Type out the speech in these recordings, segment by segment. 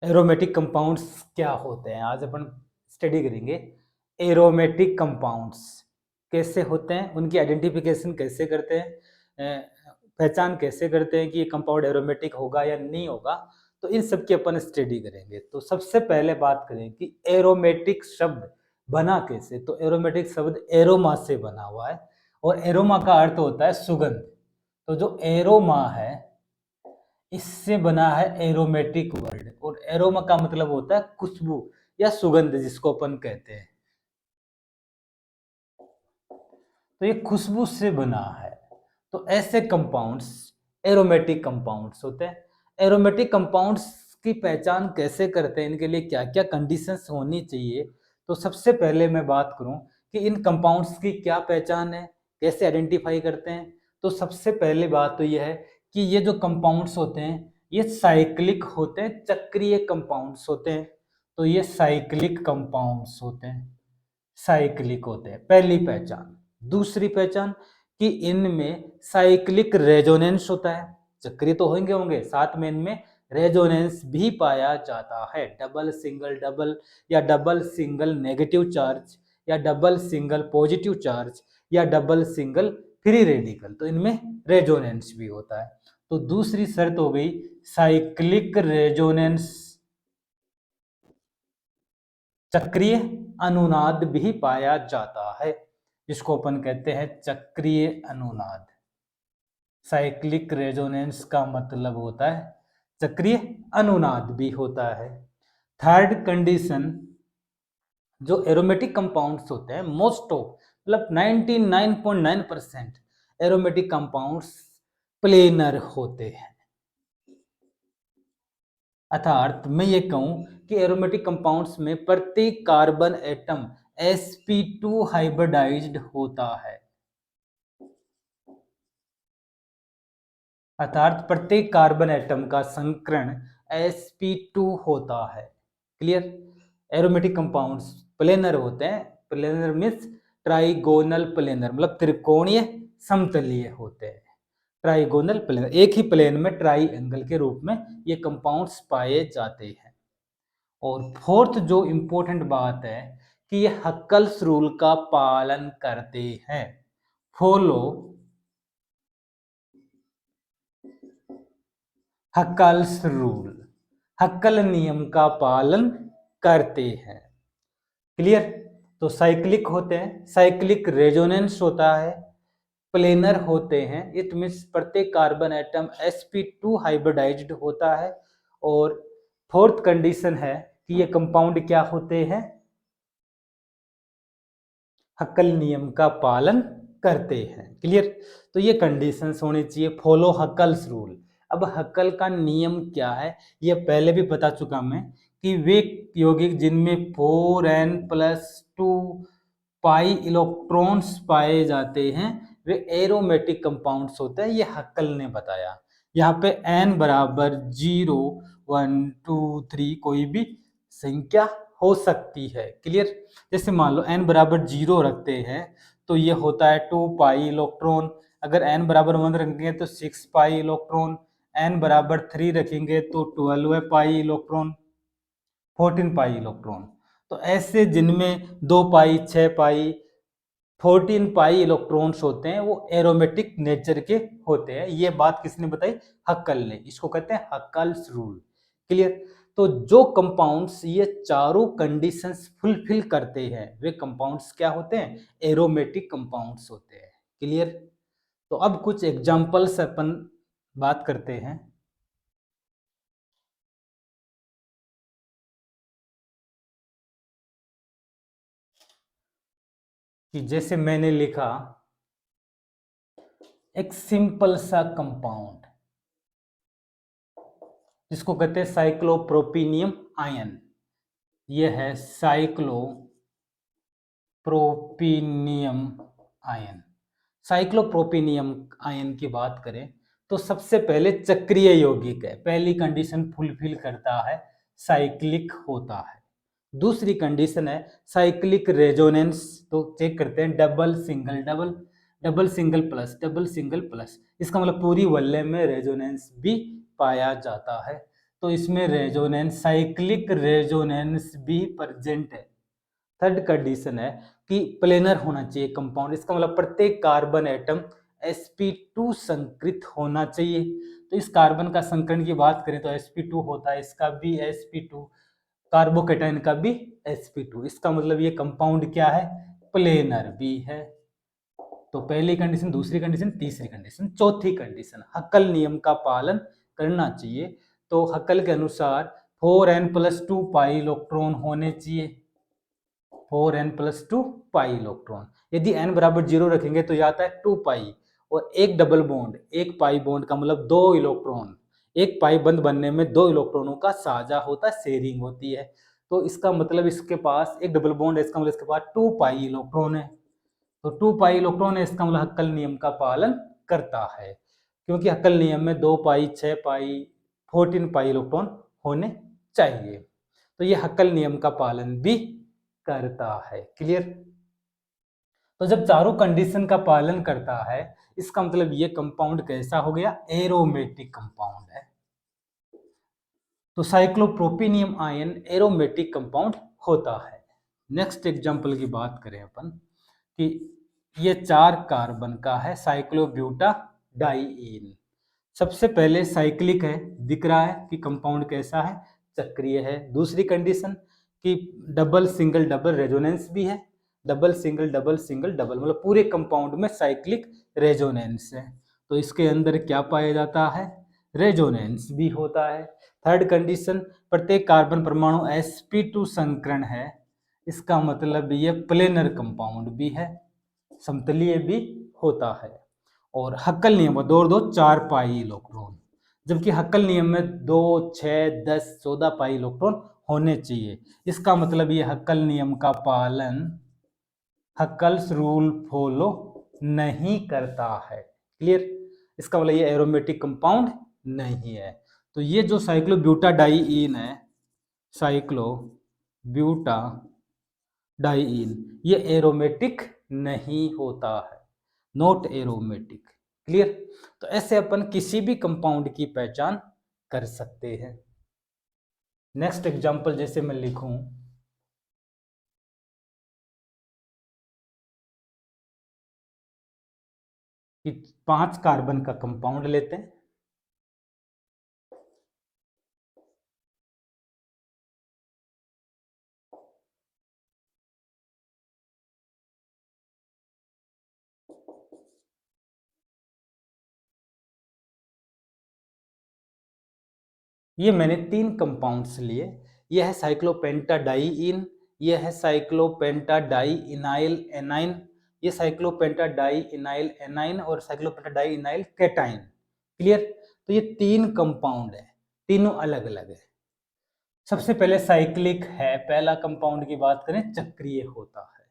Aromatic compounds क्या होते हैं, आज अपन स्टडी करेंगे। एरोमेटिक कंपाउंड्स कैसे होते हैं, उनकी आइडेंटिफिकेशन कैसे करते हैं, पहचान कैसे करते हैं कि ये कंपाउंड एरोमेटिक होगा या नहीं होगा। तो इन सब की अपन स्टडी करेंगे। तो सबसे पहले बात करें कि एरोमेटिक शब्द बना कैसे। तो एरोमेटिक शब्द एरोमा से बना हुआ है और एरोमा का अर्थ होता है सुगंध। तो जो एरोमा है इससे बना है एरोमेटिक वर्ड, और एरोमा का मतलब होता है खुशबू या सुगंध जिसको अपन कहते हैं। तो ये खुशबू से बना है। तो ऐसे कंपाउंड्स एरोमेटिक कंपाउंड्स होते हैं। एरोमेटिक कंपाउंड्स की पहचान कैसे करते हैं, इनके लिए क्या क्या कंडीशंस होनी चाहिए। तो सबसे पहले मैं बात करूं कि इन कंपाउंड्स की क्या पहचान है, कैसे आइडेंटिफाई करते हैं। तो सबसे पहले बात तो यह है कि ये जो कंपाउंड्स होते हैं ये साइक्लिक होते हैं, चक्रीय कंपाउंड्स होते हैं। तो ये साइक्लिक कंपाउंड्स होते हैं, साइक्लिक होते हैं, पहली पहचान। दूसरी पहचान कि इनमें साइक्लिक रेजोनेंस होता है। चक्रीय तो होंगे होंगे, साथ में इनमें रेजोनेंस भी पाया जाता है। डबल सिंगल डबल या डबल सिंगल नेगेटिव चार्ज या डबल सिंगल पॉजिटिव चार्ज या डबल सिंगल फ्री रेडिकल, तो इनमें रेजोनेंस भी होता है। तो दूसरी शर्त हो गई साइक्लिक रेजोनेंस, चक्रीय अनुनाद भी पाया जाता है, जिसको अपन कहते हैं चक्रीय अनुनाद। साइक्लिक रेजोनेंस का मतलब होता है चक्रीय अनुनाद भी होता है। थर्ड कंडीशन, जो एरोमेटिक कंपाउंड्स होते हैं मोस्ट ऑफ मतलब 99.9% एरोमेटिक कंपाउंड्स प्लेनर होते हैं। अर्थात मैं ये कहूं कि एरोमेटिक कंपाउंड्स में प्रत्येक कार्बन एटम sp2 हाइब्रिडाइज्ड होता है। अर्थात प्रत्येक कार्बन एटम का संकरण sp2 होता है। क्लियर। एरोमेटिक कंपाउंड्स प्लेनर होते हैं। प्लेनर मीन्स ट्राइगोनल प्लेनर, मतलब त्रिकोणीय समतलीय होते हैं। ट्राइगोनल प्लेनर, एक ही प्लेन में ट्राइएंगल के रूप में ये कंपाउंड्स पाए जाते हैं। और फोर्थ जो इंपॉर्टेंट बात है कि ये हक्कल्स रूल का पालन करते हैं। फॉलो हक्कल्स रूल, हक्कल नियम का पालन करते हैं। क्लियर। तो साइक्लिक होते हैं, साइक्लिक रेजोनेंस होता है, प्लेनर होते हैं, इट मीन्स प्रत्येक कार्बन एटम sp2 हाइब्रिडाइज्ड होता है। और फोर्थ कंडीशन है कि ये कंपाउंड क्या होते हैं, हक्कल नियम का पालन करते हैं। क्लियर। तो ये कंडीशंस होनी चाहिए, फॉलो हक्कल्स रूल। अब हक्कल का नियम क्या है ये पहले भी बता चुका मैं कि वे यौगिक जिनमें 4n+2 पाई इलेक्ट्रॉन्स पाए जाते हैं वे एरोमेटिक कंपाउंड्स होते हैं, ये हक्कल ने बताया। यहाँ पे n बराबर 0, 1, 2, 3 कोई भी संख्या हो सकती है। क्लियर। जैसे मान लो n बराबर 0 रखते हैं तो ये होता है 2 पाई इलेक्ट्रॉन। अगर n बराबर 1 रखेंगे तो 6 पाई इलेक्ट्रॉन। n बराबर 3 रखेंगे तो 12 पाई इलेक्ट्रॉन, 14 पाई इलेक्ट्रॉन। तो ऐसे जिनमें 2 पाई, 6 पाई, 14 पाई इलेक्ट्रॉन्स होते हैं वो एरोमेटिक नेचर के होते हैं। ये बात किसने बताई, हक्कल ने। इसको कहते हैं हक्कल्स रूल। क्लियर। तो जो कंपाउंड्स ये चारों कंडीशंस फुलफिल करते हैं वे कंपाउंड्स क्या होते हैं, एरोमेटिक कंपाउंड्स होते हैं। क्लियर। तो अब कुछ एग्जांपल्स अपन बात करते हैं कि जैसे मैंने लिखा एक सिंपल सा कंपाउंड जिसको कहते हैं साइक्लोप्रोपीनियम आयन। यह है साइक्लोप्रोपीनियम आयन। साइक्लोप्रोपीनियम आयन की बात करें तो सबसे पहले चक्रीय यौगिक है, पहली कंडीशन फुलफिल करता है, साइक्लिक होता है। दूसरी कंडीशन है साइक्लिक रेजोनेंस, तो चेक करते हैं double single double, double single plus, double single plus, इसका मतलब पूरी वल्ले में रेजोनेंस भी पाया जाता है। तो इसमें रेजोनेंस, साइक्लिक रेजोनेंस भी प्रेजेंट है। थर्ड कंडीशन है कि प्लेनर होना चाहिए कंपाउंड, इसका मतलब प्रत्येक कार्बन एटम sp2 संकृत होना चाहिए। तो इस कार्बन का संकरण की बात करें तो sp2 होता है, इसका भी sp2, कार्बोकेटाइन का भी sp2, इसका मतलब ये कंपाउंड क्या है, प्लेनर भी है। तो पहली कंडीशन, दूसरी कंडीशन, तीसरी कंडीशन, चौथी कंडीशन, हक्कल नियम का पालन करना चाहिए। तो हक्कल के अनुसार 4n+2 पाई इलेक्ट्रॉन होने चाहिए, 4n+2 पाई इलेक्ट्रॉन। यदि n बराबर 0 रखेंगे तो यह आता है 2 पाई, और एक डबल बॉन्ड, एक पाई बॉन्ड का मतलब 2 इलेक्ट्रॉन, एक पाई बंद बनने में 2 इलेक्ट्रॉनों का साझा होता है, शेयरिंग होती है। तो इसका मतलब इसके पास एक डबल बॉन्ड है, इसका मतलब इसके पास 2 पाई इलेक्ट्रॉन है। तो 2 पाई इलेक्ट्रॉन है, इसका मतलब हक्कल नियम का पालन करता है, क्योंकि हक्कल नियम में 2 पाई, 6 पाई, 14 पाई इलेक्ट्रॉन होने चाहिए। तो ये हक्कल नियम का पालन भी करता है। क्लियर? तो जब चारों कंडीशन का पालन करता है, इसका मतलब ये कंपाउंड कैसा हो गया, एरोमेटिक कंपाउंड है। तो साइक्लोप्रोपिनियम आयन एरोमेटिक कंपाउंड होता है। नेक्स्ट एग्जांपल की बात करें अपन कि ये 4 कार्बन का है साइक्लोब्यूटाडाइईन। सबसे पहले साइक्लिक है, दिख रहा है कि कंपाउंड कैसा है, चक्रीय है। दूसरी कंडीशन कि डबल सिंगल डबल रेजोनेंस भी है, double single double single double, मतलब पूरे कंपाउंड में साइक्लिक रेजोनेंस है। तो इसके अंदर क्या पाया जाता है, रेजोनेंस भी होता है। थर्ड कंडीशन, प्रत्येक कार्बन परमाणु sp2 संकरण है, इसका मतलब ये प्लेनर कंपाउंड भी है, समतलीय भी होता है। और हक्कल नियम 2 और 2 4 पाई इलेक्ट्रॉन, जबकि हक्कल नियम में 2, 6, 10, 14 पाई इलेक्ट्रॉन होने चाहिए। इसका मतलब ये हक्कल नियम का पालन, हक्कल्स रूल फॉलो नहीं करता है। क्लियर? इसका मतलब ये एरोमेटिक कंपाउंड नहीं है। तो ये जो साइक्लोब्यूटाडाइईन है, साइक्लोब्यूटाडाइईन, ये एरोमेटिक नहीं होता है, नॉट एरोमेटिक। क्लियर? तो ऐसे अपन किसी भी कंपाउंड की पहचान कर सकते हैं। नेक्स्ट एग्जांपल जैसे मैं लिखूं कि 5 कार्बन का कंपाउंड लेते हैं, ये मैंने 3 कंपाउंड्स लिए। ये है साइक्लोपेंटाडाइईन, ये है साइक्लोपेंटाडाइइनाइल एनाइन, ये साइक्लोपेंटाडाइइनाइल एनाइन और साइक्लोपेंटाडाइइनाइल कैटाइन। क्लियर? तो ये 3 कंपाउंड है, तीनों अलग अलग है। सबसे पहले साइक्लिक है, पहला कंपाउंड की बात करें चक्रीय होता है।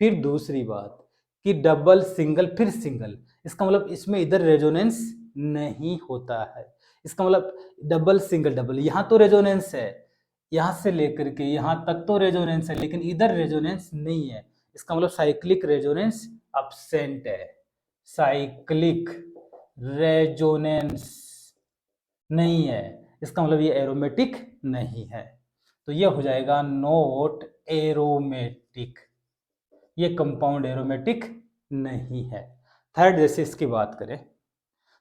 फिर दूसरी बात कि डबल सिंगल फिर सिंगल, इसका मतलब इसमें इधर रेजोनेंस नहीं होता है। इसका मतलब डबल सिंगल डबल, यहाँ तो रेजोनेंस है, यहाँ से लेकर के यहाँ तक तो रेजोनेंस है, लेकिन इधर रेजोनेंस नहीं है। इसका मतलब साइक्लिक रेजोनेंस अब्सेंट है, साइक्लिक रेजोनेंस नहीं है, इसका मतलब ये एरोमेटिक नहीं है। तो ये हो जाएगा नॉट एरोमेटिक, ये कंपाउंड एरोमेटिक नहीं है। थर्ड जैसे इसकी बात करें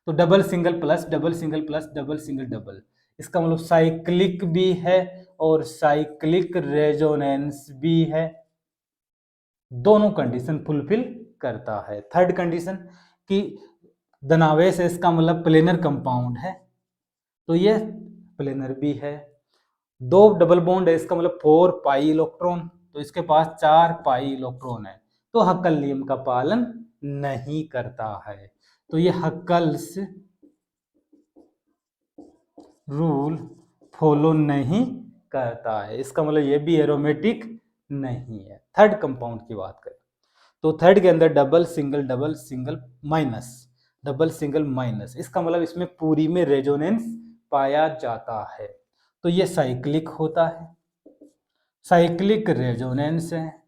तो double single plus double single plus double single double, इसका मतलब साइक्लिक भी है और साइक्लिक रेजोनेंस भी है, दोनों कंडीशन फुलफिल करता है। थर्ड कंडीशन कि धनावेश है, इसका मतलब प्लेनर कंपाउंड है, तो ये प्लेनर भी है। 2 डबल बॉन्ड है, इसका मतलब 4 पाई इलेक्ट्रॉन, तो इसके पास 4 पाई इलेक्ट्रॉन है, तो हक्कल नियम का पालन नहीं करता है। तो ये हक्कल्स रूल फॉलो नहीं करता है, इसका मतलब ये भी एरोमेटिक नहीं है। थर्ड कंपाउंड की बात करें तो थर्ड के अंदर double single minus, double single minus, इसका मतलब इसमें पूरी में रेजोनेंस पाया जाता है, तो ये साइक्लिक होता है, साइक्लिक रेजोनेंस है।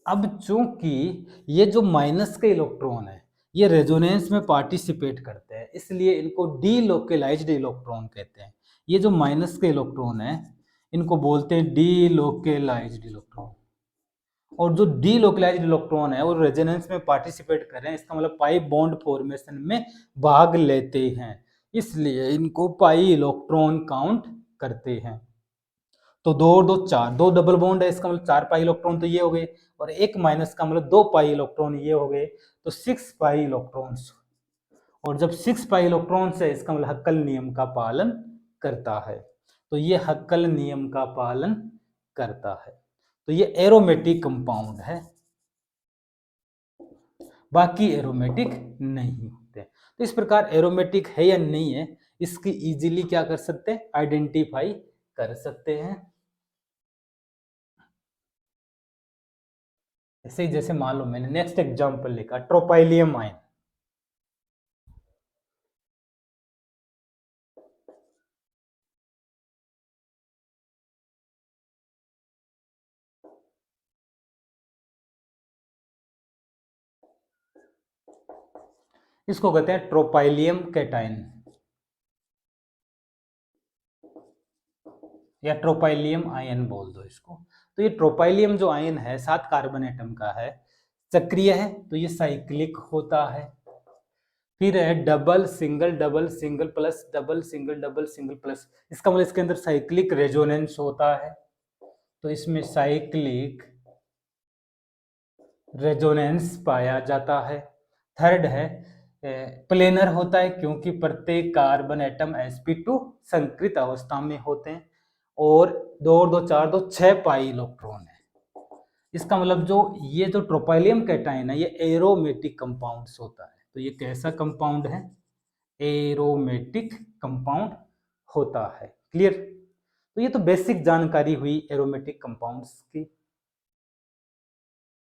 अब चूंकि ये जो माइनस के इलेक्ट्रॉन है ये रेजोनेंस में पार्टिसिपेट करते हैं, इसलिए इनको डीलोकलाइज्ड इलेक्ट्रॉन कहते हैं। ये जो माइनस के इलेक्ट्रॉन है इनको बोलते हैं डीलोकलाइज्ड इलेक्ट्रॉन। और जो डीलोकलाइज्ड इलेक्ट्रॉन है वो रेजोनेंस में पार्टिसिपेट कर रहे हैं, इसका मतलब पाई बॉन्ड फॉर्मेशन में भाग लेते हैं, इसलिए इनको पाई इलेक्ट्रॉन काउंट करते हैं। तो दो और दो चार, दो डबल बॉन्ड है, इसका मतलब 4 पाई इलेक्ट्रॉन तो ये हो गए, और एक माइनस का मतलब 2 पाई इलेक्ट्रॉन ये हो गए, तो 6 पाई इलेक्ट्रॉन्स। और जब 6 पाई इलेक्ट्रॉन्स है इसका मतलब हक्कल नियम का पालन करता है, तो ये हक्कल नियम का पालन करता है। तो ये एरोमेटिक कंपाउंड है, बाकी एरोमेटिक नहीं होते। तो इस प्रकार एरोमेटिक है या नहीं है इसकी इजीली क्या कर सकते हैं, आइडेंटिफाई कर सकते हैं। ऐसे ही जैसे मान लो मैंने नेक्स्ट एग्जांपल लिखा ट्रोपाइलियम आयन। इसको कहते हैं ट्रोपाइलियम कैटायन या ट्रोपाइलियम आयन बोल दो इसको। तो ये ट्रोपाइलियम जो आयन है 7 कार्बन एटम का है, चक्रीय है, तो ये साइक्लिक होता है। फिर है double single plus double single plus, इसका मतलब इसके अंदर साइक्लिक रेजोनेंस होता है, तो इसमें साइक्लिक रेजोनेंस पाया जाता है। थर्ड है प्लेनर होता है, क्योंकि प्रत्येक कार्बन एटम sp2 संकृत अवस्था में होते हैं, और 2 और 2 4 2 6 पाई इलेक्ट्रॉन है। इसका मतलब जो ये जो ट्रोपाइलियम कैटायन है ये एरोमेटिक कंपाउंड्स होता है। तो ये कैसा कंपाउंड है, एरोमेटिक कंपाउंड होता है। क्लियर। तो ये तो बेसिक जानकारी हुई एरोमेटिक कंपाउंड्स की।